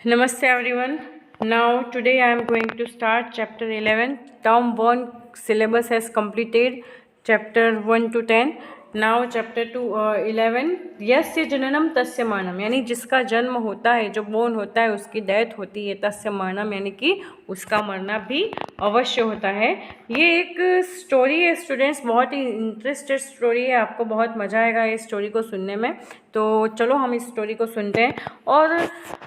Namaste everyone. Now today I am going to start chapter 11. Term 1 syllabus has completed chapter 1 to 10. Now chapter 11 यस्य जननम तस्य मरणम, यानी जिसका जन्म होता है, जो बोर्न होता है, उसकी डेथ होती है, तस्य मरणम यानी कि उसका मरना भी अवश्य होता है। ये एक स्टोरी है स्टूडेंट्स, बहुत ही इंटरेस्टेड स्टोरी है, आपको बहुत मज़ा आएगा इस स्टोरी को सुनने में। तो चलो हम इस स्टोरी को सुनते हैं। और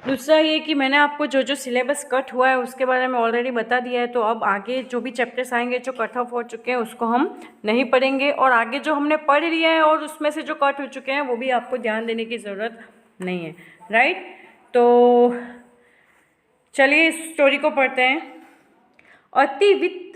दूसरा ये कि मैंने आपको जो जो सिलेबस कट हुआ है उसके बारे में ऑलरेडी बता दिया है, तो अब आगे जो भी चैप्टर्स आएंगे जो कट ऑफ हो चुके हैं उसको हम नहीं पढ़ेंगे, और आगे जो हमने पढ़ लिया है और उसमें से जो कट हो चुके हैं वो भी आपको ध्यान देने की ज़रूरत नहीं है, राइट। तो चलिए इस स्टोरी को पढ़ते हैं।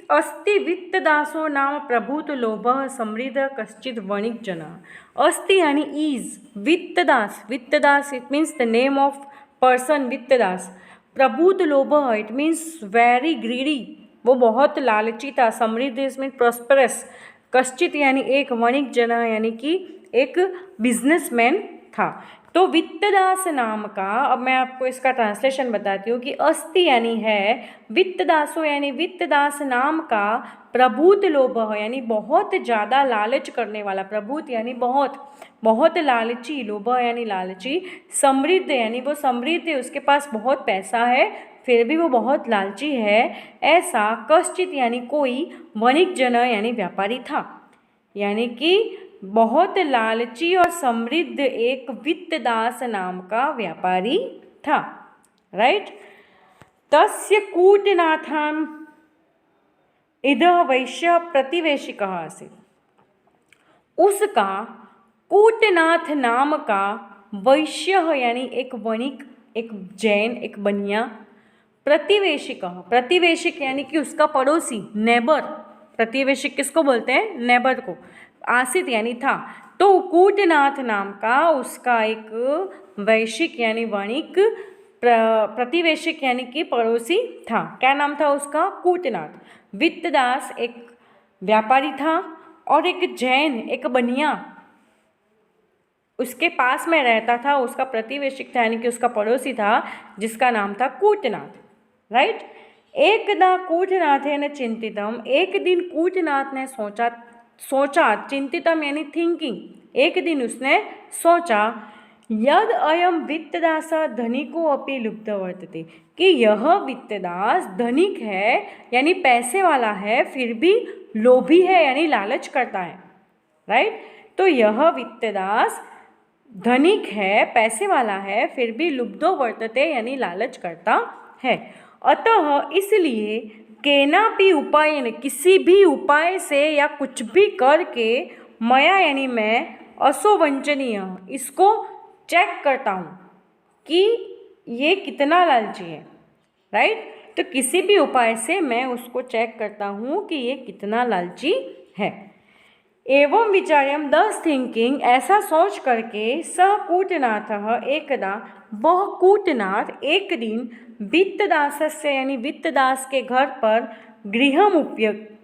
अस्ति वित्तदासो नाम प्रभूत लोभ समृद्ध कश्चित वणिक जना। अस्ति यानी is, Vittadas, Vittadas it means the name of person Vittadas. प्रभूत लोभ इट मीन्स वेरी ग्रीडी, वो बहुत लालची था। समृद्ध इज मीन प्रॉस्परस। कश्चित यानी एक, वणिक जना यानी कि एक बिजनेसमैन था। तो वित्तदास नाम का, अब मैं आपको इसका ट्रांसलेशन बताती हूँ कि अस्ति यानी है, वित्तदासो यानी वित्तदास नाम का, प्रभूत लोभ यानी बहुत ज़्यादा लालच करने वाला, प्रभूत यानी बहुत, बहुत लालची, लोभ यानी लालची, समृद्ध यानी वो समृद्ध है, उसके पास बहुत पैसा है फिर भी वो बहुत लालची है, ऐसा कश्चित यानी कोई, वणिक जन यानी व्यापारी था, यानी कि बहुत लालची और समृद्ध एक वित्तदास नाम का व्यापारी था, राइट। तस्य कूटनाथम इदः वैश्य प्रतिवेशिकः आसीत्। उसका कूटनाथ नाम का वैश्य यानी एक वणिक, एक जैन, एक बनिया, प्रतिवेशिक, प्रतिवेशिक यानी कि उसका पड़ोसी, नेबर। प्रतिवेशिक किसको बोलते हैं? नेबर को। आसित यानी था। तो कूटनाथ नाम का उसका एक वैश्यिक यानी वणिक, प्रतिवेशिक यानी कि पड़ोसी था। क्या नाम था उसका? कूटनाथ। वित्तदास एक व्यापारी था, और एक जैन, एक बनिया उसके पास में रहता था, उसका प्रतिवेशिक था यानी कि उसका पड़ोसी था, जिसका नाम था कूटनाथ, राइट। एकदा कूटनाथेन चिंतितम, एक दिन कूटनाथ ने सोचा, चिंतितम यानी थिंकिंग, एक दिन उसने सोचा, यद अयम वित्तदास धनिको अपि लुब्ध वर्तते, कि यह वित्तदास धनिक है यानी पैसे वाला है, फिर भी लोभी है यानी लालच करता है, राइट। तो यह वित्तदास धनिक है, पैसे वाला है, फिर भी लुब्धो वर्तते यानी लालच करता है। अतः इसलिए केनापि उपाय ने, किसी भी उपाय से या कुछ भी करके, मया यानी मैं, असो वंचनीय, इसको चेक करता हूँ कि ये कितना लालची है, राइट। तो किसी भी उपाय से मैं उसको चेक करता हूँ कि ये कितना लालची है। एवं विचार्यम दस थिंकिंग, ऐसा सोच करके, स कूटनाथ एकदा, वह कूटनाथ एक दिन, वित्तदासस्य यानी वित्तदास के घर पर, गृहम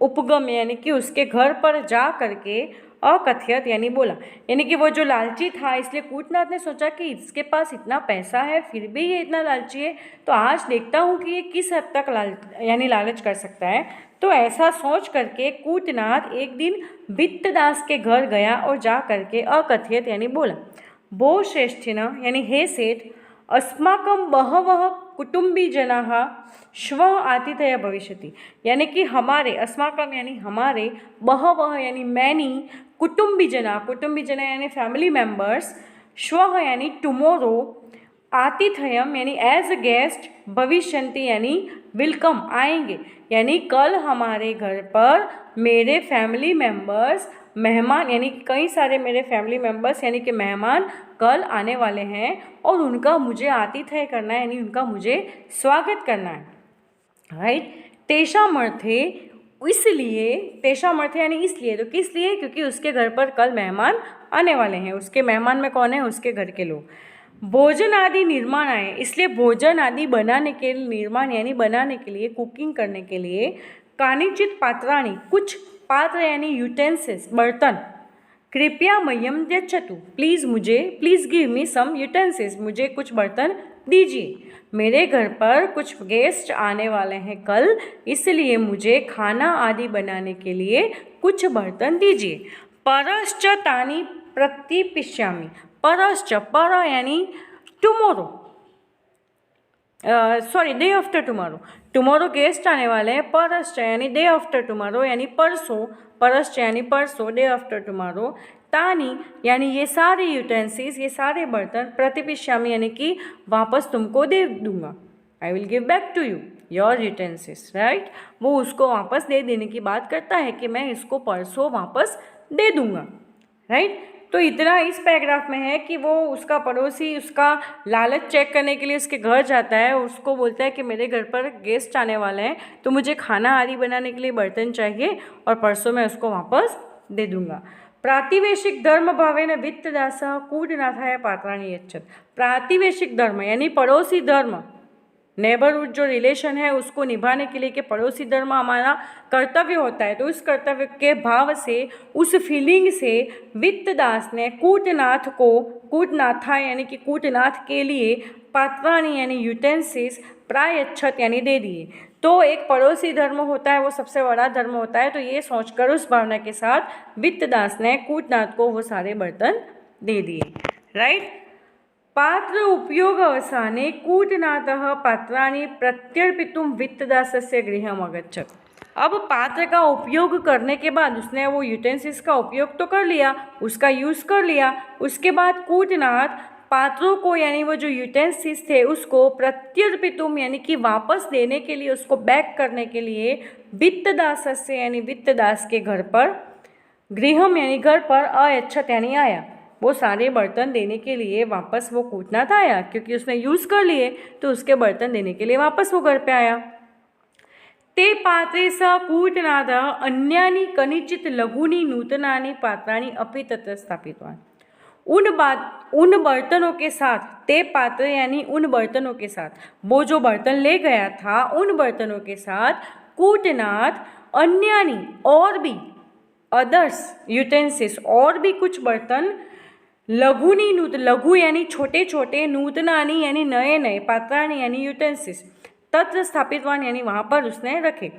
उपगम यानी कि उसके घर पर जा करके, अकथयत यानी बोला, यानी कि वो जो लालची था, इसलिए कूटनाथ ने सोचा कि इसके पास इतना पैसा है फिर भी ये इतना लालची है, तो आज देखता हूँ कि ये किस हद तक लालच कर सकता है। तो ऐसा सोच करके कूटनाथ एक दिन वित्तदास के घर गया और जा करके अकथयत यानी बोला, भो श्रेष्ठिन यानी हे सेठ, अस्माकं बहवः कुटुंबी जनाः श्वः आतिथ्य भविष्यति, यानी कि हमारे, अस्माकं यानी हमारे, बहवः यानी मैनी, कुटुंबी जना यानी फैमिली मेम्बर्स, श्वः यानी टुमोरो, आतिथ्यम यानी एज अ गेस्ट, भविष्यन्ति यानी वेलकम, आएंगे, यानी कल हमारे घर पर मेरे फैमिली मेम्बर्स, मेहमान यानी कई सारे मेरे फैमिली मेम्बर्स यानी कि मेहमान कल आने वाले हैं, और उनका मुझे आतिथ्य करना है यानी उनका मुझे स्वागत करना है, राइट। तेषामर्थे, इसलिए, तेषामर्थे यानी इसलिए, तो किस लिए? क्योंकि उसके घर पर कल मेहमान आने वाले हैं। उसके मेहमान में कौन है? उसके घर के लोग। भोजन आदि निर्माण आए, इसलिए भोजन आदि बनाने के लिए, निर्माण यानी बनाने के लिए, कुकिंग करने के लिए, कानिचित पात्राणि, कुछ पात्र यानी यूटेंसिल्स, बर्तन, कृपया मह्यम यच्छतु, please give me some utensils, मुझे कुछ बर्तन दीजिए। मेरे घर पर कुछ गेस्ट आने वाले हैं कल, इसलिए मुझे खाना आदि बनाने के लिए कुछ बर्तन दीजिए। परश्च तानि प्रतिपिष्यामि। परश्च, पर यानी tomorrow, sorry day after tomorrow. Tomorrow guest आने वाले हैं। परश्च यानी डे आफ्टर टुमारो यानी परसों। परश्च यानी परसों, डे आफ्टर टुमारो। तानी यानी ये सारे यूटेंसिल्स, ये सारे बर्तन। प्रतिपिष्यामि यानी कि वापस तुमको दे दूंगा। I will give back to you your utensils, right. वो उसको वापस दे देने की बात करता है कि मैं इसको परसों वापस दे दूंगा, राइट। तो इतना इस पैराग्राफ में है कि वो उसका पड़ोसी उसका लालच चेक करने के लिए उसके घर जाता है, उसको बोलता है कि मेरे घर पर गेस्ट आने वाले हैं तो मुझे खाना आदि बनाने के लिए बर्तन चाहिए और परसों मैं उसको वापस दे दूंगा। प्रातिवेशिक धर्म भावेन वित्तदासः कूटनाथाय पात्राणि यच्छत्। प्रातिवेशिक धर्म यानी पड़ोसी धर्म, नेबरहुड जो रिलेशन है उसको निभाने के लिए कि पड़ोसी धर्म हमारा कर्तव्य होता है, तो उस कर्तव्य के भाव से, उस फीलिंग से वित्तदास ने कूटनाथ को, कूटनाथा यानी कि कूटनाथ के लिए पात्राणि यानी यूटेंसिल्स प्रायच्छत यानी दे दिए। तो एक पड़ोसी धर्म होता है वो सबसे बड़ा धर्म होता है, तो ये सोचकर उस भावना के साथ वित्तदास ने कूटनाथ को वो सारे बर्तन दे दिए, राइट। पात्र उपयोग अवसाने कूटनाथः पात्राणि प्रत्यर्पितुं वित्तदासस्य गृहम् अगच्छत्। अब पात्र का उपयोग करने के बाद उसने वो यूटेंसिल्स का उपयोग तो कर लिया, उसका यूज़ कर लिया। उसके बाद कूटनाथ पात्रों को यानी वो जो यूटेंसिल्स थे उसको प्रत्यर्पितुम यानी कि वापस देने के लिए, उसको बैक करने के लिए वित्तदासस्य यानी वित्तदास के घर पर, गृहम यानी घर पर, अयच्छत यानी आया। वो सारे बर्तन देने के लिए वापस वो कूटनाथ आया, क्योंकि उसने यूज़ कर लिए तो उसके बर्तन देने के लिए वापस वो घर पे आया। ते पात्रे स कूटनाथः अन्यानि कनिचित् लघूनि नूतनानि पात्राणि अपि तत्र स्थापितवान्। उन बर्तनों के साथ, ते पात्र यानी उन बर्तनों के साथ, वो जो बर्तन ले गया था उन बर्तनों के साथ कूटनाथ अन्यानि और भी, अदर्स यूटेंसिल्स और भी कुछ बर्तन, लघुनी नूत, लघु यानी छोटे छोटे, नूतनानी यानी नए नए, पात्राणी यानी यूटेंसिल्स, तत्र स्थापितवान यानी वहाँ पर उसने रखे।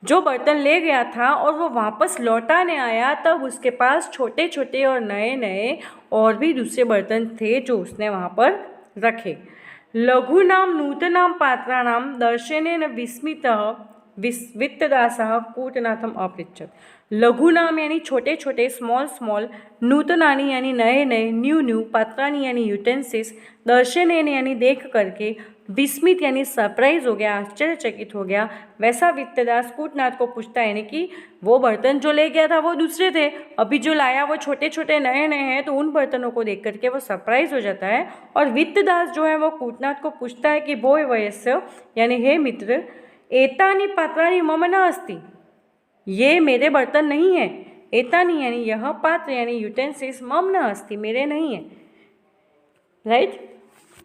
जो बर्तन ले गया था और वो वापस लौटाने आया तब उसके पास छोटे छोटे और नए नए और भी दूसरे बर्तन थे जो उसने वहाँ पर रखे। लघूनाम नूतनाम पात्राणाम दर्शनेन विस्मितः वित्तदासः कूटनाथम अपृच्छत्। लघु नाम यानी छोटे छोटे, स्मॉल स्मॉल, नूतनानी यानी नए नए, न्यू न्यू, पात्राणी यानी यूटेंसिल्स, दर्शनेन यानी देख करके, विस्मित यानी सरप्राइज हो गया, आश्चर्यचकित हो गया, वैसा वित्तदास कूटनाथ को पूछता है, यानी कि वो बर्तन जो ले गया था वो दूसरे थे, अभी जो लाया वो छोटे छोटे नए नए हैं, तो उन बर्तनों को देख करके वो सरप्राइज हो जाता है। और वित्तदास जो है वो कूटनाथ को पूछता है कि भोय वयस्य यानी हे मित्र, एतानि पात्राणि मम न अस्ति, ये मेरे बर्तन नहीं है। एतानि यानी यह पात्र यानी यूटेंसिल्स, मम न अस्ति मेरे नहीं है, राइट।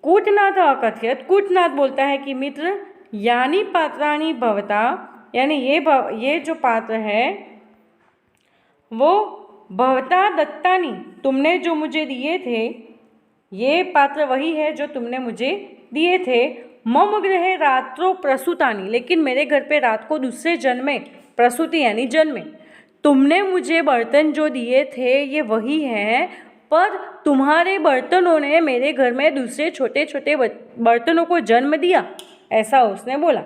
कूटनाथ अकथयत, कूटनाथ बोलता है कि मित्र, यानी पात्राणि भवता यानी ये जो पात्र है वो भवता दत्तानि, तुमने जो मुझे दिए थे, ये पात्र वही है जो तुमने मुझे दिए थे। मम गृहे रात्रो प्रसूतानि, लेकिन मेरे घर पे रात को दूसरे जन्मे, प्रसूति यानी जन्मे। तुमने मुझे बर्तन जो दिए थे ये वही हैं, पर तुम्हारे बर्तनों ने मेरे घर में दूसरे छोटे छोटे बर्तनों को जन्म दिया, ऐसा उसने बोला।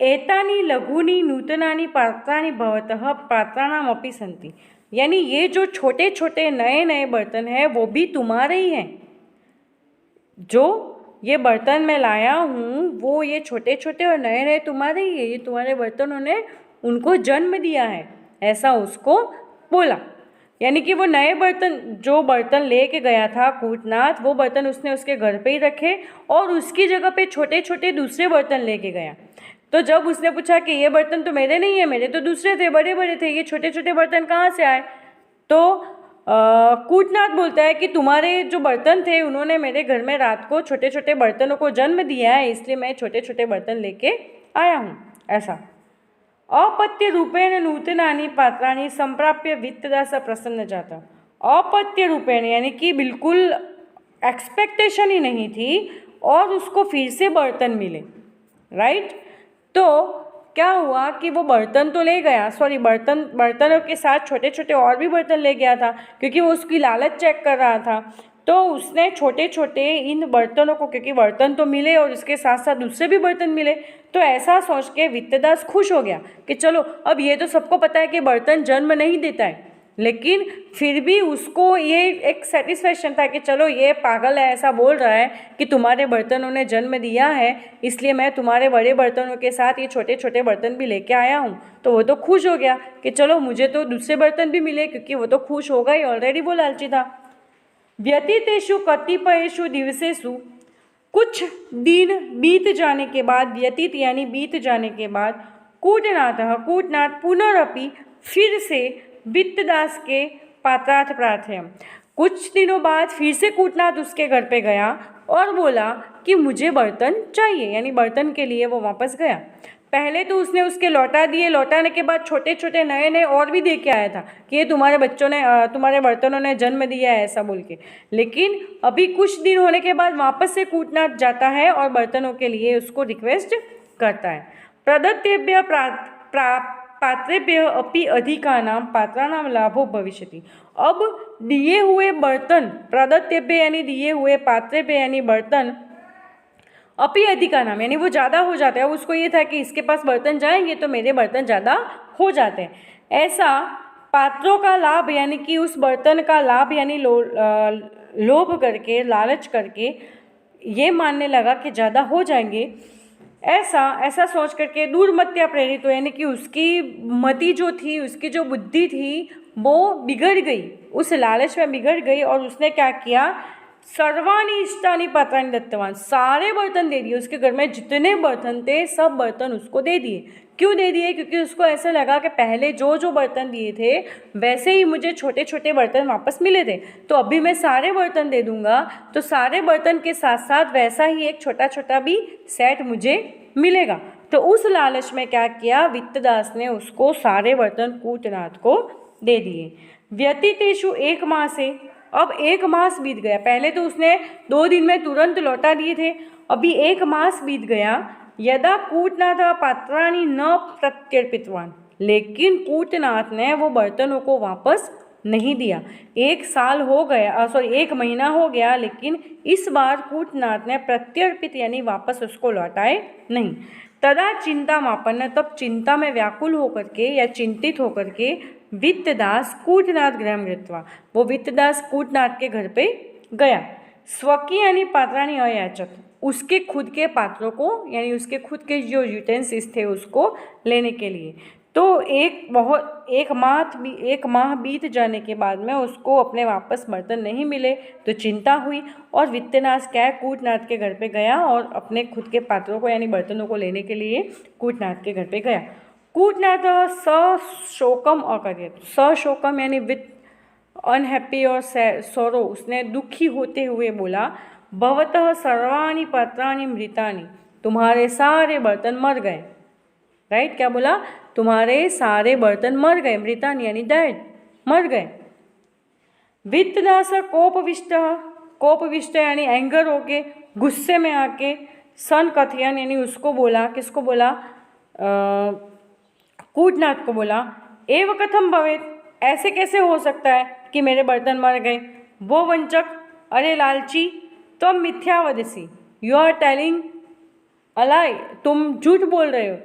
एतानि लघूनि नूतनानि पात्राणि भवतः पात्राणामपि सन्ति, यानी ये जो छोटे छोटे नए नए बर्तन हैं वो भी तुम्हारे ही हैं। जो ये बर्तन मैं लाया हूँ वो ये छोटे छोटे और नए नए तुम्हारे ही है, ये तुम्हारे बर्तनों ने उनको जन्म दिया है, ऐसा उसको बोला। यानी कि वो नए बर्तन, जो बर्तन ले के गया था कूटनाथ, वो बर्तन उसने उसके घर पे ही रखे और उसकी जगह पे छोटे छोटे दूसरे बर्तन लेके गया। तो जब उसने पूछा कि ये बर्तन तो मेरे नहीं है, मेरे तो दूसरे थे, बड़े बड़े थे, ये छोटे छोटे बर्तन कहाँ से आए, तो कूटनाथ बोलता है कि तुम्हारे जो बर्तन थे उन्होंने मेरे घर में रात को छोटे छोटे बर्तनों को जन्म दिया है, इसलिए मैं छोटे छोटे बर्तन लेके आया हूँ, ऐसा। अपत्य रूपेण नूतनानि पात्राणि संप्राप्य वित्तदास प्रसन्न जाता। अपत्य रूपेण यानी कि बिल्कुल एक्सपेक्टेशन ही नहीं थी, और उसको फिर से बर्तन मिले, राइट। तो क्या हुआ कि वो बर्तन तो ले गया, बर्तनों के साथ छोटे छोटे और भी बर्तन ले गया था, क्योंकि वो उसकी लालच चेक कर रहा था। तो उसने छोटे छोटे इन बर्तनों को, क्योंकि बर्तन तो मिले और इसके साथ साथ दूसरे भी बर्तन मिले, तो ऐसा सोच के वित्तदास खुश हो गया कि चलो, अब ये तो सबको पता है कि बर्तन जन्म नहीं देता है, लेकिन फिर भी उसको ये एक सेटिस्फेक्शन था कि चलो, ये पागल है, ऐसा बोल रहा है कि तुम्हारे बर्तनों ने जन्म दिया है, इसलिए मैं तुम्हारे बड़े बर्तनों के साथ ये छोटे छोटे बर्तन भी लेके आया हूँ। तो वो तो खुश हो गया कि चलो, मुझे तो दूसरे बर्तन भी मिले, क्योंकि वो तो खुश होगा ही, ऑलरेडी वो लालची था। व्यतीतेषु कतिपयेषु दिवसेषु, कुछ दिन बीत जाने के बाद, व्यतीत यानी बीत जाने के बाद, कूटनाथ पुनरअपि फिर से वित्तदास के पात्रार्थ प्रार्थयम्। कुछ दिनों बाद फिर से कूटनाथ उसके घर पे गया और बोला कि मुझे बर्तन चाहिए, यानी बर्तन के लिए वो वापस गया। पहले तो उसने उसके लौटा दिए, लौटाने के बाद छोटे छोटे नए नए और भी दे के आया था कि ये तुम्हारे तुम्हारे बर्तनों ने जन्म दिया है, ऐसा बोल के। लेकिन अभी कुछ दिन होने के बाद वापस से कूटनाथ जाता है और बर्तनों के लिए उसको रिक्वेस्ट करता है। प्रदत्तेभ्य पात्रेभ्य अपि अधिकानां पात्राणां लाभो भविष्यति। अब दिए हुए बर्तन, प्रदत्तेभ्य यानी दिए हुए, पात्रेभ्य यानी बर्तन, अपि अधिका नाम यानी वो ज़्यादा हो जाता है। उसको ये था कि इसके पास बर्तन जाएंगे तो मेरे बर्तन ज़्यादा हो जाते हैं। ऐसा पात्रों का लाभ यानी कि उस बर्तन का लाभ यानी लोभ करके, लालच करके ये मानने लगा कि ज़्यादा हो जाएंगे। ऐसा सोच करके दूरमत्या प्रेरित हो, यानी कि उसकी मति जो थी, उसकी जो बुद्धि थी, वो बिगड़ गई, उस लालच में बिगड़ गई। और उसने क्या किया, सर्वाणी इष्टानी पात्राणी दत्तवान, सारे बर्तन दे दिए। उसके घर में जितने बर्तन थे सब बर्तन उसको दे दिए। क्यों दे दिए? क्योंकि उसको ऐसा लगा कि पहले जो जो बर्तन दिए थे वैसे ही मुझे छोटे छोटे बर्तन वापस मिले थे, तो अभी मैं सारे बर्तन दे दूंगा तो सारे बर्तन के साथ साथ वैसा ही एक छोटा छोटा भी सेट मुझे मिलेगा। तो उस लालच में क्या किया, वित्तदास ने उसको सारे बर्तन कूटनाथ को दे दिए। व्यतीतेषु एक माह से, अब एक मास बीत गया। पहले तो उसने 2 दिन में तुरंत लौटा दिए थे, अभी एक मास बीत गया। यदा कूटनाथ पात्राणि न प्रत्यर्पितवान, लेकिन कूटनाथ ने वो बर्तनों को वापस नहीं दिया। 1 साल हो गया, 1 महीना हो गया, लेकिन इस बार कूटनाथ ने प्रत्यर्पित यानी वापस उसको लौटाए नहीं। तदा चिंता मापन्न, तब चिंता में व्याकुल होकर के या चिंतित होकर के वित्तदास कूटनाथ गृहं गत्वा, वो वित्तदास कूटनाथ के घर पे गया। स्वकीय यानी पात्राणि अयाचत, उसके खुद के पात्रों को यानी उसके खुद के जो यूटेंसिल्स थे उसको लेने के लिए। तो एक माह बीत जाने के बाद में उसको अपने वापस बर्तन नहीं मिले, तो चिंता हुई और वित्तनाश क्या है, कूटनाथ के घर पे गया और अपने खुद के पात्रों को यानी बर्तनों को लेने के लिए कूटनाथ के घर पे गया। कूटनाथ सशोकम अकर्यत, सशोकम यानी विथ अनहैप्पी और सोरो, उसने दुखी होते हुए बोला, भवतः सर्वाणि पात्राणि मृतानि, तुम्हारे सारे बर्तन मर गए। राइट, क्या बोला, तुम्हारे सारे बर्तन मर गए, मृतानि यानी डेड, मर गए। वित्तदास कोपविष्ट यानी एंगर होके, गुस्से में आके, सन कथयन यानी उसको बोला, किसको बोला, कूटनाथ को बोला, एव कथम भवेत, ऐसे कैसे हो सकता है कि मेरे बर्तन मर गए। वो वंचक, अरे लालची, तुम मिथ्या वदसी, यू आर टेलिंग अलाई, तुम झूठ बोल रहे हो,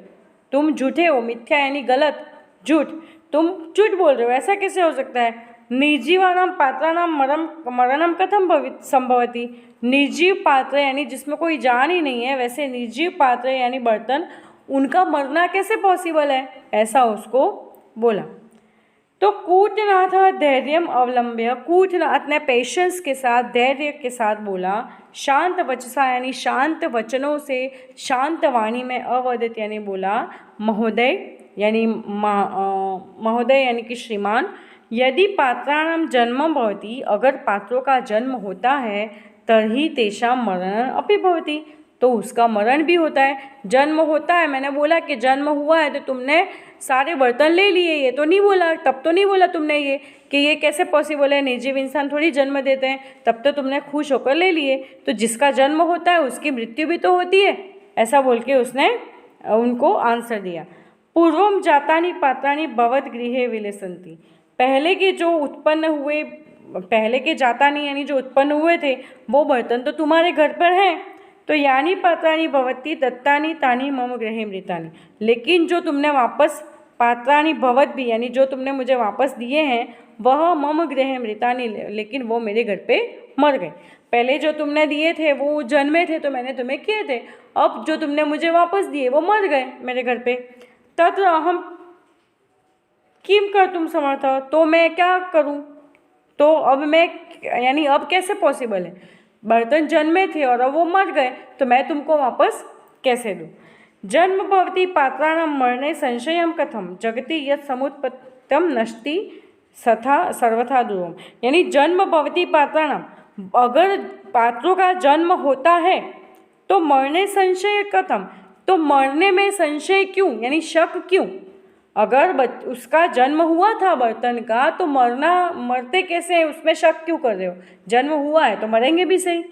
तुम झूठे हो। मिथ्या यानी गलत, झूठ, तुम झूठ बोल रहे हो, ऐसा कैसे हो सकता है। निर्जीवानां पात्राणां मरणम कथम संभवती, निर्जीव पात्र यानी जिसमें कोई जान ही नहीं है, वैसे निर्जीव पात्र यानी बर्तन, उनका मरना कैसे पॉसिबल है, ऐसा उसको बोला। तो कूटनाथ धैर्यम अवलंब्य, कूटनाथ ने पेशेंस के साथ, धैर्य के साथ बोला, शांत वचसा यानी शांत वचनों से, शांत वाणी में, अवदत यानी बोला, महोदय यानी महोदय यानी कि श्रीमान, यदि पात्राणां जन्म भवति, अगर पात्रों का जन्म होता है, तर्हि तेषां मरणम् अपि भवति, तो उसका मरण भी होता है। जन्म होता है, मैंने बोला कि जन्म हुआ है तो तुमने सारे बर्तन ले लिए, ये तो नहीं बोला, तब तो नहीं बोला तुमने ये कि ये कैसे पॉसिबल है, निर्जीव इंसान थोड़ी जन्म देते हैं, तब तो तुमने खुश होकर ले लिए। तो जिसका जन्म होता है उसकी मृत्यु भी तो होती है, ऐसा बोल के उसने उनको आंसर दिया। पूर्वम जातानि पात्राणि भवत गृहे विलसन्ति, पहले के जो उत्पन्न हुए, पहले के जातानि यानी जो उत्पन्न हुए थे वो बर्तन तो तुम्हारे घर पर हैं, तो यानी पात्राणि भवती दत्तानि तानि मम गृहे मृतानि, लेकिन जो तुमने वापस पात्राणि भवत भी यानी जो तुमने मुझे वापस दिए हैं वह मम गृहे मृतानि, लेकिन वो मेरे घर पे मर गए। पहले जो तुमने दिए थे वो जन्मे थे तो मैंने तुम्हें किए थे, अब जो तुमने मुझे वापस दिए वो मर गए मेरे घर पे। तत्र अहम किम कर तुम समर्थ, तो मैं क्या करूं, तो अब मैं यानी अब कैसे पॉसिबल है, बर्तन जन्मे थे और अब वो मर गए तो मैं तुमको वापस कैसे दूं। जन्म भवति पात्राणां मरणे संशयं कथम जगति यत् समुत्पत्तम नष्टि सथा सर्वथा ध्रुवम, यानी जन्म भवति पात्राणां, अगर पात्रों का जन्म होता है तो मरने संशय कथम, तो मरने में संशय क्यों यानी शक क्यों, अगर उसका जन्म हुआ था बर्तन का तो मरते कैसे हैं, उसमें शक क्यों कर रहे हो, जन्म हुआ है तो मरेंगे भी सही।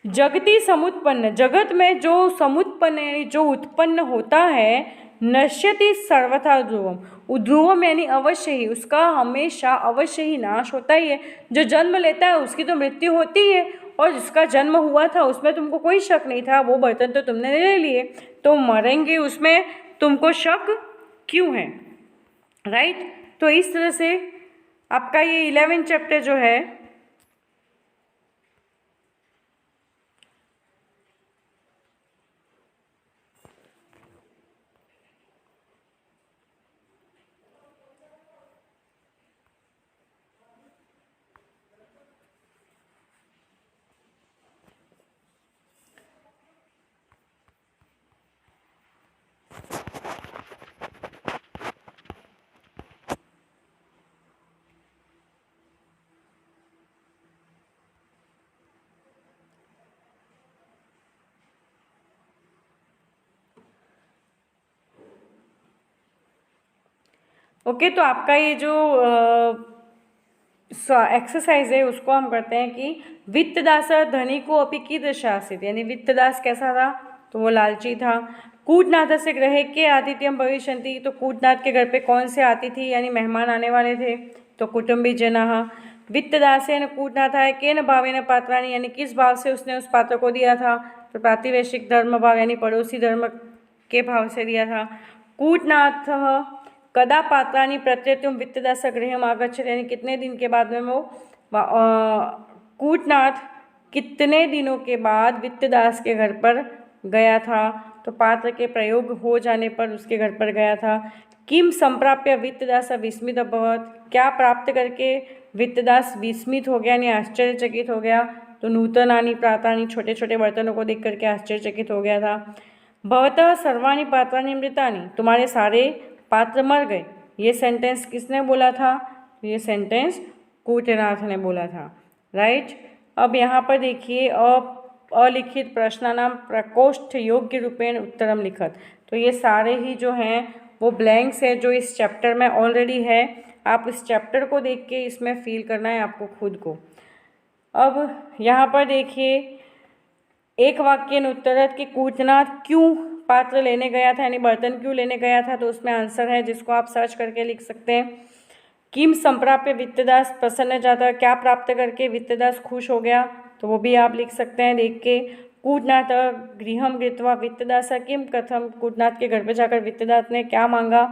जगति समुत्पन्न, जगत में जो समुत्पन्न यानी जो उत्पन्न होता है, नश्यति सर्वथा ध्रुवम, ध्रुवम यानी अवश्य ही, उसका हमेशा अवश्य ही नाश होता ही है। जो जन्म लेता है उसकी तो मृत्यु होती है, और जिसका जन्म हुआ था उसमें तुमको कोई शक नहीं था, वो बर्तन तो तुमने ले लिए, तो मरेंगे उसमें तुमको शक क्यों है, राइट। तो इस तरह से आपका ये 11 चैप्टर जो है ओके। तो आपका ये जो एक्सरसाइज है उसको हम करते हैं कि वित्तदास धनी को अपि कीदृशः आसीत्, यानी वित्तदास कैसा था, तो वो लालची था। कूटनाथस्य गृहे के आतिथ्यं भविष्यन्ति, तो कूटनाथ के घर पे कौन से अतिथि यानी मेहमान आने वाले थे, तो कुटुम्बीजनाः। वित्तदासेन कूटनाथाय केन भावेन पात्राणि, यानी किस भाव से उसने उस पात्र को दिया था, तो प्रातिवेशिक धर्म भाव यानी पड़ोसी धर्म के भाव से दिया था। कूटनाथः कदा पात्राणि प्रत्येतुम वित्तदास गृहम आगच्छति, यानी कितने दिन के बाद में वो कूटनाथ कितने दिनों के बाद वित्तदास के घर पर गया था, तो पात्र के प्रयोग हो जाने पर उसके घर पर गया था। किम संप्राप्य वित्तदास विस्मित अभवत्, क्या प्राप्त करके वित्तदास विस्मित हो गया यानी आश्चर्यचकित हो गया, तो नूतनानि पात्राणि, छोटे छोटे बर्तनों को देख करके आश्चर्यचकित हो गया था। भवतः सर्वाणि पात्राणि मृतानि, तुम्हारे सारे पात्र मर गए, ये सेंटेंस किसने बोला था, ये सेंटेंस कूटनाथ ने बोला था, राइट। अब यहाँ पर देखिए अलिखित प्रश्नानां प्रकोष्ठ योग्य रूपेण उत्तरम लिखत, तो ये सारे ही जो हैं वो ब्लैंक्स है जो इस चैप्टर में ऑलरेडी है, आप इस चैप्टर को देख के इसमें फील करना है आपको खुद को। अब यहाँ पर देखिए एक वाक्य उत्तरत कि कूटनाथ क्यों पात्र लेने गया था यानी बर्तन क्यों लेने गया था, तो उसमें आंसर है जिसको आप सर्च करके लिख सकते हैं। किम संप्राप्य वित्तदास प्रसन्न जाता, क्या प्राप्त करके वित्तदास खुश हो गया, तो वो भी आप लिख सकते हैं देख के। कूटनाथ गृहम गृत्वा वित्तदास किम कथम, कूटनाथ के घर पर जाकर वित्तदास ने क्या मांगा।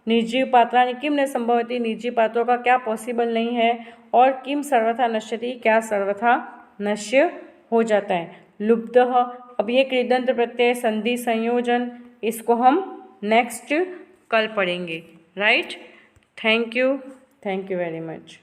निर्जीव पात्राणि किम न संभवती, निर्जीव पात्रों का क्या पॉसिबल नहीं है। और किम सर्वथा नश्यति, क्या सर्वथा नश्य हो जाता है। लुब्धः, अब ये कृदंत प्रत्यय संधि संयोजन, इसको हम नेक्स्ट कल पढ़ेंगे, right. Thank you very much.